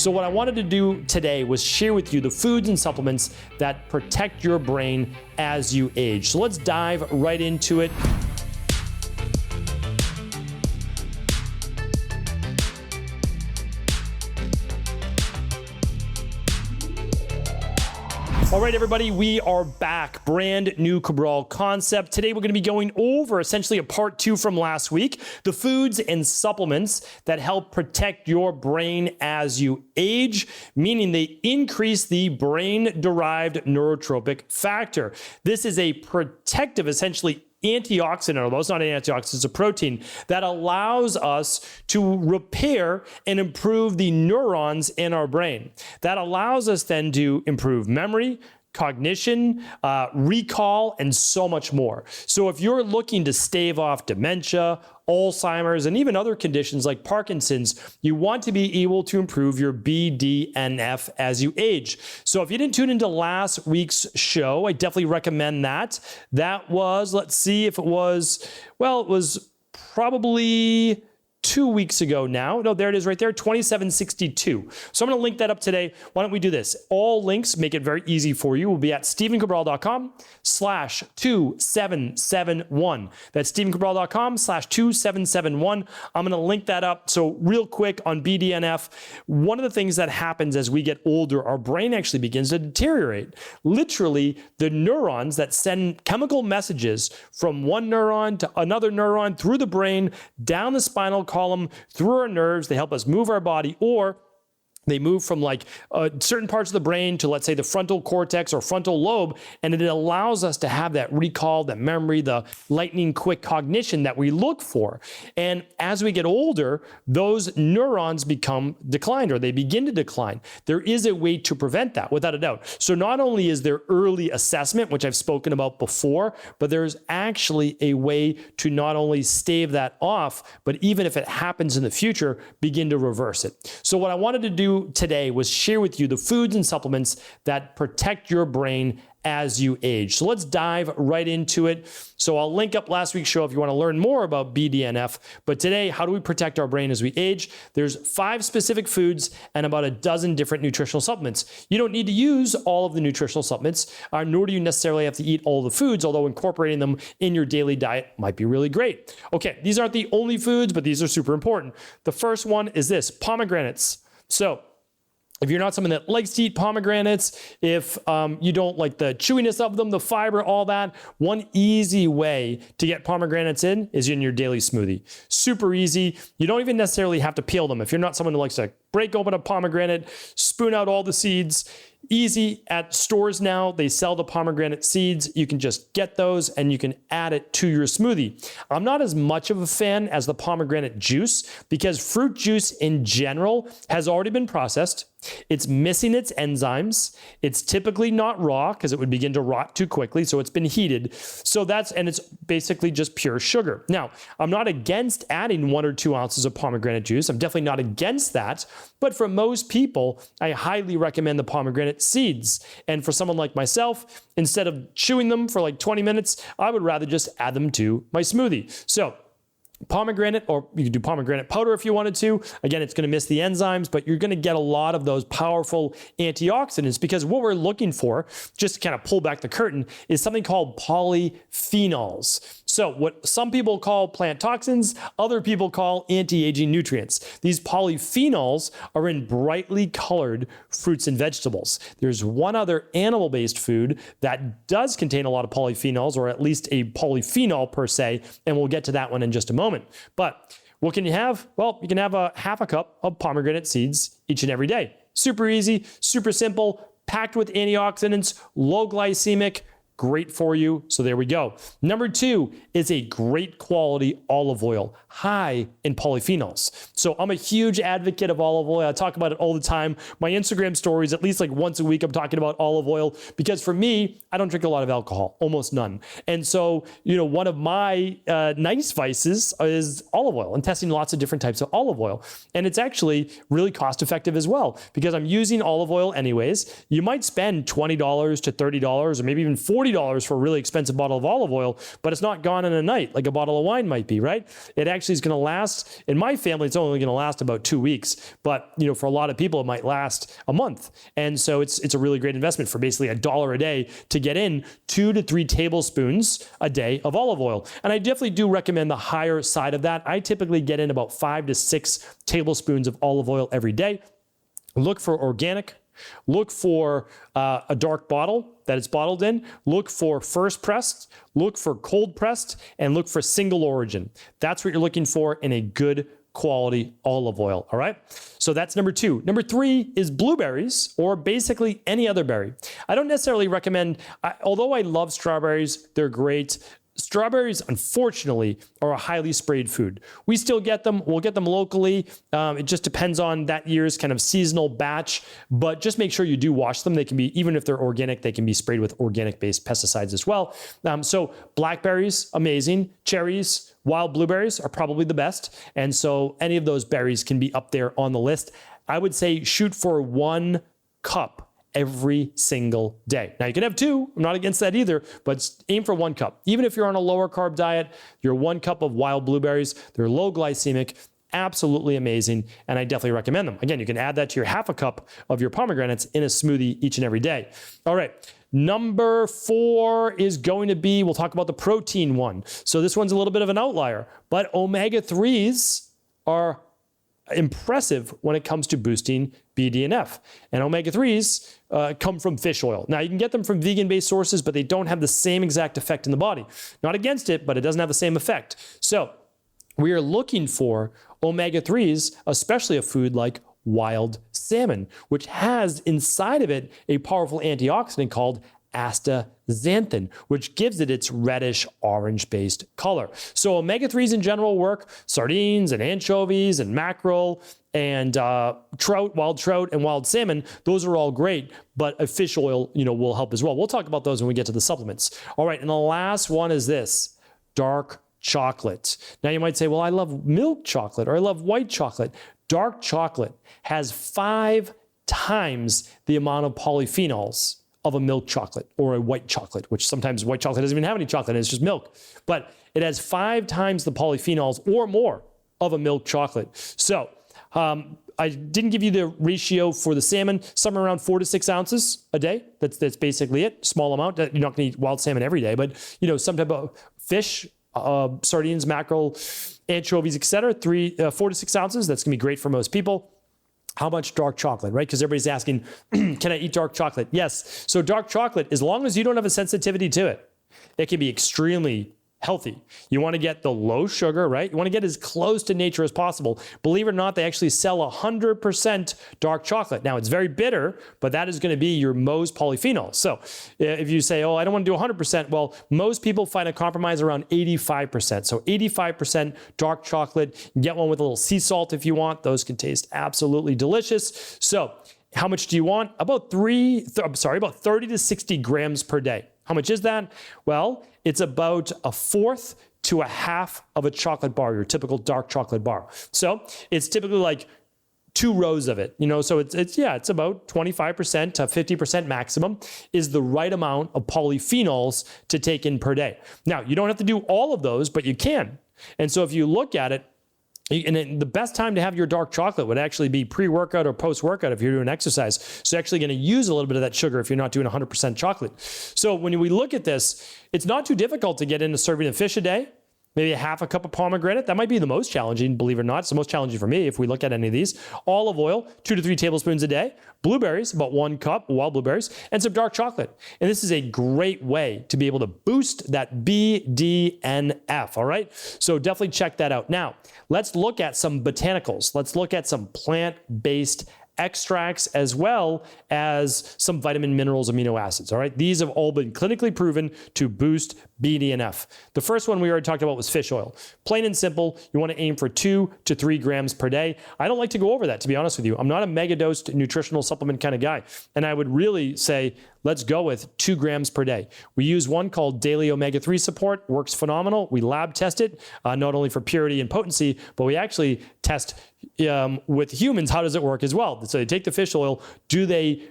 So what I wanted to do today was share with you the foods and supplements that protect your brain as you age. So let's dive right into it. All right, everybody, we are back. Brand new Cabral concept. Today, we're going to be going over essentially a part 2 from last week, the foods and supplements that help protect your brain as you age, meaning they increase the brain-derived neurotrophic factor. This is a protective, essentially, antioxidant, although it's not an antioxidant, it's a protein that allows us to repair and improve the neurons in our brain. That allows us then to improve memory, cognition, recall, and so much more. So if you're looking to stave off dementia, Alzheimer's, and even other conditions like Parkinson's, you want to be able to improve your BDNF as you age. So if you didn't tune into last week's show, I definitely recommend that. That was, let's see if it was, well, it was probably 2 weeks ago now. No, there it is right there, 2762. So I'm going to link that up today. Why don't we do this? All links, make it very easy for you, will be at stephencabral.com/2771. That's stephencabral.com/2771. I'm going to link that up. So real quick on BDNF, one of the things that happens as we get older, our brain actually begins to deteriorate. Literally, the neurons that send chemical messages from one neuron to another neuron through the brain, down the spinal column, through our nerves. They help us move our body, or they move from like certain parts of the brain to, let's say, the frontal cortex or frontal lobe, and it allows us to have that recall, that memory, the lightning quick cognition that we look for. And as we get older, those neurons become declined, or they begin to decline. There is a way to prevent that, without a doubt. So not only is there early assessment, which I've spoken about before, but there's actually a way to not only stave that off, but even if it happens in the future, begin to reverse it. So what I wanted to do today was share with you the foods and supplements that protect your brain as you age. So let's dive right into it. So I'll link up last week's show if you want to learn more about BDNF. But today, how do we protect our brain as we age? There's 5 specific foods and about a dozen different nutritional supplements. You don't need to use all of the nutritional supplements, nor do you necessarily have to eat all the foods, although incorporating them in your daily diet might be really great. Okay, these aren't the only foods, but these are super important. The first one is this, pomegranates. So if you're not someone that likes to eat pomegranates, if you don't like the chewiness of them, the fiber, all that, one easy way to get pomegranates in is in your daily smoothie. Super easy. You don't even necessarily have to peel them. If you're not someone who likes to break open a pomegranate, spoon out all the seeds, easy. At stores now, they sell the pomegranate seeds. You can just get those and you can add it to your smoothie. I'm not as much of a fan as the pomegranate juice because fruit juice in general has already been processed. It's missing its enzymes. It's typically not raw because it would begin to rot too quickly. So it's been heated. So and it's basically just pure sugar. Now, I'm not against adding 1 or 2 ounces of pomegranate juice. I'm definitely not against that. But for most people, I highly recommend the pomegranate seeds. And for someone like myself, instead of chewing them for like 20 minutes, I would rather just add them to my smoothie. So pomegranate, or you could do pomegranate powder if you wanted to. Again, it's going to miss the enzymes, but you're going to get a lot of those powerful antioxidants because what we're looking for, just to kind of pull back the curtain, is something called polyphenols. So what some people call plant toxins, other people call anti-aging nutrients. These polyphenols are in brightly colored fruits and vegetables. There's one other animal-based food that does contain a lot of polyphenols, or at least a polyphenol per se, and we'll get to that one in just a moment. But what can you have? Well, you can have a half a cup of pomegranate seeds each and every day. Super easy, super simple, packed with antioxidants, low glycemic, great for you. So there we go. Number 2 is a great quality olive oil, high in polyphenols. So I'm a huge advocate of olive oil. I talk about it all the time. My Instagram stories, at least like once a week, I'm talking about olive oil because for me, I don't drink a lot of alcohol, almost none. And so, one of my nice vices is olive oil and testing lots of different types of olive oil. And it's actually really cost effective as well because I'm using olive oil anyways. You might spend $20 to $30 or maybe even $40 $30 for a really expensive bottle of olive oil, but it's not gone in a night like a bottle of wine might be, right? It actually is going to last, in my family, it's only going to last about 2 weeks, but for a lot of people, it might last a month. And so it's a really great investment for basically $1 a day to get in 2 to 3 tablespoons a day of olive oil. And I definitely do recommend the higher side of that. I typically get in about 5 to 6 tablespoons of olive oil every day. Look for organic. Look for a dark bottle that it's bottled in. Look for first pressed. Look for cold pressed, and look for single origin. That's what you're looking for in a good quality olive oil. All right. So that's number 2. Number 3 is blueberries, or basically any other berry. I don't necessarily recommend, although I love strawberries, they're great. Strawberries, unfortunately, are a highly sprayed food. We still get them. We'll get them locally. It just depends on that year's kind of seasonal batch, but just make sure you do wash them. They can be, even if they're organic, they can be sprayed with organic-based pesticides as well. So blackberries, amazing. Cherries, wild blueberries are probably the best. And so any of those berries can be up there on the list. I would say shoot for 1 cup every single day. Now you can have 2, I'm not against that either, but aim for 1 cup. Even if you're on a lower carb diet, your 1 cup of wild blueberries, they're low glycemic, absolutely amazing, and I definitely recommend them. Again, you can add that to your 1/2 cup of your pomegranates in a smoothie each and every day. All right. Number 4 is going to be, we'll talk about the protein one. So this one's a little bit of an outlier, but omega-3s are impressive when it comes to boosting BDNF. And omega-3s come from fish oil. Now, you can get them from vegan-based sources, but they don't have the same exact effect in the body. Not against it, but it doesn't have the same effect. So we are looking for omega-3s, especially a food like wild salmon, which has inside of it a powerful antioxidant called astaxanthin, which gives it its reddish orange-based color. So omega-3s in general work. Sardines and anchovies and mackerel and trout, wild trout and wild salmon, those are all great, but a fish oil, will help as well. We'll talk about those when we get to the supplements. All right, and the last one is this, dark chocolate. Now you might say, well, I love milk chocolate or I love white chocolate. Dark chocolate has 5 times the amount of polyphenols of a milk chocolate or a white chocolate, which sometimes white chocolate doesn't even have any chocolate, it's just milk. But it has 5 times the polyphenols or more of a milk chocolate. So I didn't give you the ratio for the salmon, somewhere around 4 to 6 ounces a day. That's basically it, small amount. You're not gonna eat wild salmon every day, but some type of fish, sardines, mackerel, anchovies, etc. 4 to 6 ounces. That's gonna be great for most people. How much dark chocolate, right? Because everybody's asking, can I eat dark chocolate? Yes. So dark chocolate, as long as you don't have a sensitivity to it, it can be extremely healthy. You want to get the low sugar, right? You want to get as close to nature as possible. Believe it or not, they actually sell 100% dark chocolate. Now, it's very bitter, but that is going to be your Mohs polyphenol. So if you say, oh, I don't want to do 100%, well, most people find a compromise around 85%. So 85% dark chocolate. You can get one with a little sea salt if you want. Those can taste absolutely delicious. So how much do you want? About 30 to 60 grams per day. How much is that? Well, it's about 1/4 to 1/2 of a chocolate bar, your typical dark chocolate bar. So it's typically like 2 rows of it, so it's about 25% to 50% maximum is the right amount of polyphenols to take in per day. Now, you don't have to do all of those, but you can. And so if you look at it, and the best time to have your dark chocolate would actually be pre-workout or post-workout if you're doing exercise. So you're actually going to use a little bit of that sugar if you're not doing 100% chocolate. So when we look at this, it's not too difficult to get in a serving of fish a day, maybe 1/2 cup of pomegranate. That might be the most challenging, believe it or not. It's the most challenging for me if we look at any of these. Olive oil, 2 to 3 tablespoons a day. Blueberries, about 1 cup, wild blueberries, and some dark chocolate. And this is a great way to be able to boost that BDNF, all right? So definitely check that out. Now, let's look at some botanicals. Let's look at some plant-based extracts as well as some vitamin, minerals, amino acids. All right. These have all been clinically proven to boost BDNF. The first one we already talked about was fish oil. Plain and simple. You want to aim for 2 to 3 grams per day. I don't like to go over that, to be honest with you. I'm not a mega dosed nutritional supplement kind of guy. And I would really say, let's go with 2 grams per day. We use one called Daily Omega-3 Support. Works phenomenal. We lab test it, not only for purity and potency, but we actually test with humans, how does it work as well? So they take the fish oil. Do they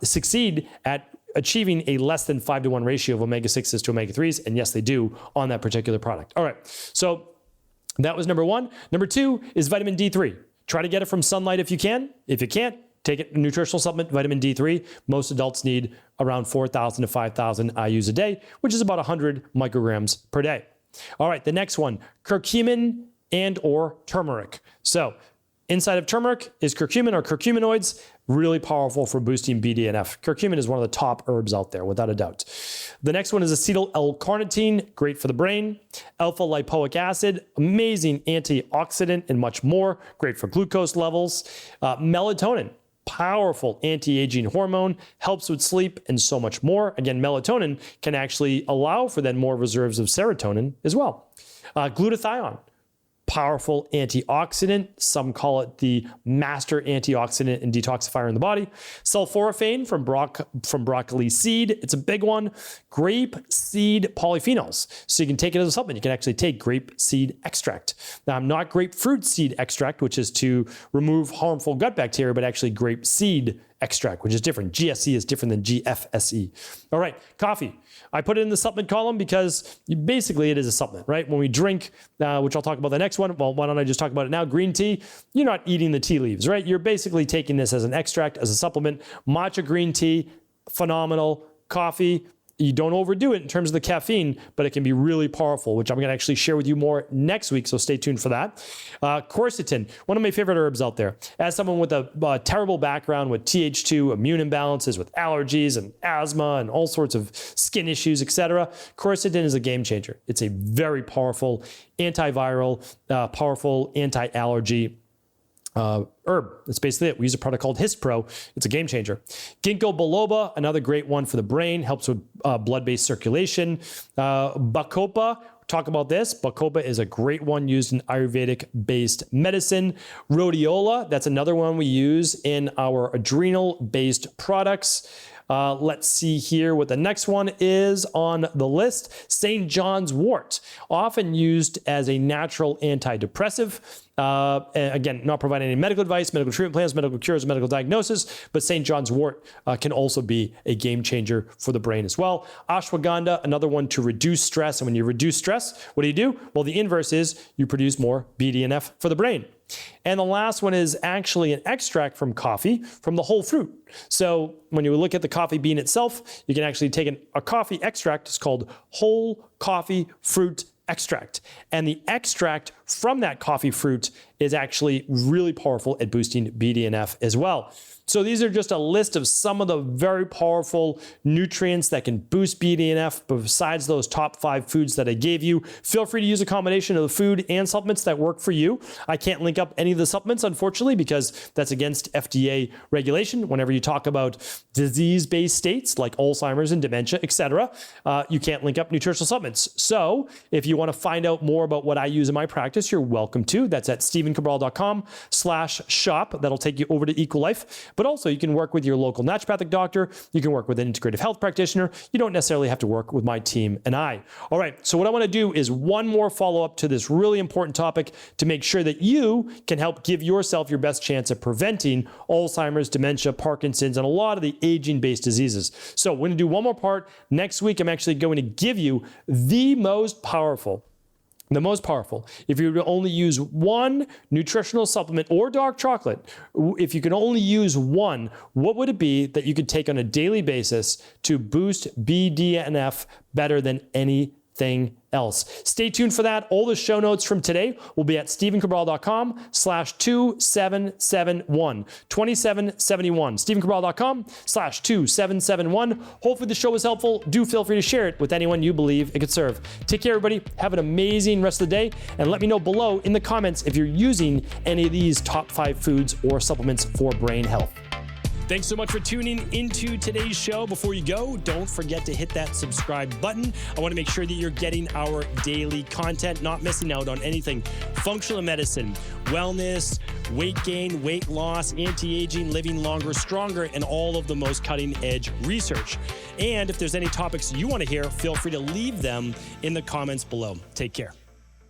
succeed at achieving a less than 5-to-1 ratio of omega-6s to omega-3s, and yes, they do on that particular product. All right, so that was number 1. Number 2 is vitamin D3. Try to get it from sunlight if you can. If you can't, take a nutritional supplement, vitamin D3. Most adults need around 4,000 to 5,000 IUs a day, which is about 100 micrograms per day. All right, the next one, curcumin and or turmeric. So inside of turmeric is curcumin or curcuminoids, really powerful for boosting BDNF. Curcumin is one of the top herbs out there, without a doubt. The next one is acetyl L-carnitine, great for the brain. Alpha lipoic acid, amazing antioxidant and much more, great for glucose levels. Melatonin, powerful anti-aging hormone, helps with sleep and so much more. Again, melatonin can actually allow for then more reserves of serotonin as well. Glutathione, powerful antioxidant. Some call it the master antioxidant and detoxifier in the body. Sulforaphane from broccoli seed. It's a big one. Grape seed polyphenols. So you can take it as a supplement. You can actually take grape seed extract. Not grapefruit seed extract, which is to remove harmful gut bacteria, but actually grape seed extract, which is different. GSE is different than GFSE. All right, coffee. I put it in the supplement column because basically it is a supplement, right? When we drink, which I'll talk about the next one, well, why don't I just talk about it now? Green tea, you're not eating the tea leaves, right? You're basically taking this as an extract, as a supplement. Matcha green tea, phenomenal. Coffee, you don't overdo it in terms of the caffeine, but it can be really powerful, which I'm going to actually share with you more next week, so stay tuned for that. Quercetin, one of my favorite herbs out there. As someone with a terrible background with Th2, immune imbalances, with allergies and asthma and all sorts of skin issues, etc., quercetin is a game changer. It's a very powerful antiviral, powerful anti-allergy herb. That's basically it. We use a product called Hispro. It's a game changer. Ginkgo biloba, another great one for the brain, helps with blood-based circulation. Bacopa, talk about this. Bacopa is a great one used in Ayurvedic-based medicine. Rhodiola, that's another one we use in our adrenal-based products. Let's see here what the next one is on the list. St. John's wort, often used as a natural antidepressive. Again, not providing any medical advice, medical treatment plans, medical cures, medical diagnosis, but St. John's wort can also be a game changer for the brain as well. Ashwagandha, another one to reduce stress. And when you reduce stress, what do? Well, the inverse is you produce more BDNF for the brain. And the last one is actually an extract from coffee from the whole fruit. So when you look at the coffee bean itself, you can actually take a coffee extract. It's called whole coffee fruit extract. And the extract from that coffee fruit is actually really powerful at boosting BDNF as well. So these are just a list of some of the very powerful nutrients that can boost BDNF besides those top 5 foods that I gave you. Feel free to use a combination of the food and supplements that work for you. I can't link up any of the supplements, unfortunately, because that's against FDA regulation. Whenever you talk about disease-based states like Alzheimer's and dementia, etc., you can't link up nutritional supplements. So if you want to find out more about what I use in my practice, you're welcome to. That's at stevencabral.com/shop. That'll take you over to Equal Life. But also you can work with your local naturopathic doctor. You can work with an integrative health practitioner. You don't necessarily have to work with my team and I. All right, so what I want to do is one more follow-up to this really important topic to make sure that you can help give yourself your best chance at preventing Alzheimer's, dementia, Parkinson's, and a lot of the aging-based diseases. So we're going to do one more part. Next week, I'm actually going to give you the most powerful, if you would only use one nutritional supplement or dark chocolate, if you could only use one, what would it be that you could take on a daily basis to boost BDNF better than anything else? Stay tuned for that. All the show notes from today will be at stevencabral.com/2771. 2771. stevencabral.com/2771. Hopefully the show was helpful. Do feel free to share it with anyone you believe it could serve. Take care, everybody. Have an amazing rest of the day. And let me know below in the comments if you're using any of these top 5 foods or supplements for brain health. Thanks so much for tuning into today's show. Before you go, don't forget to hit that subscribe button. I want to make sure that you're getting our daily content, not missing out on anything. Functional medicine, wellness, weight gain, weight loss, anti-aging, living longer, stronger, and all of the most cutting-edge research. And if there's any topics you want to hear, feel free to leave them in the comments below. Take care.